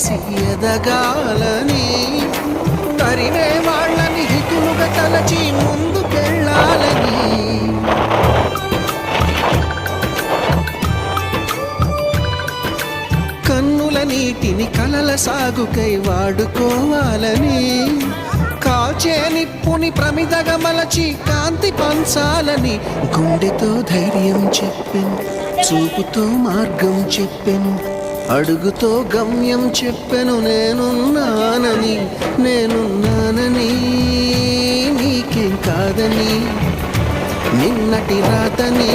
కలిసి ఎదగాలని, తరిమే వాళ్ళని హితులుగా తలచి ముందుకెళ్ళాలని. కన్నుల నీటిని కలల సాగుకై వాడుకోవాలని, కాచే నిప్పుని ప్రమిదగా మలచి కాంతి పంచాలని. గుండెతో ధైర్యం చెప్పెను, చూపుతో మార్గం చెప్పెను, అడుగుతో గమ్యం చెప్పెను. నేనున్నానని నీకేం కాదని, నిన్నటి రాతని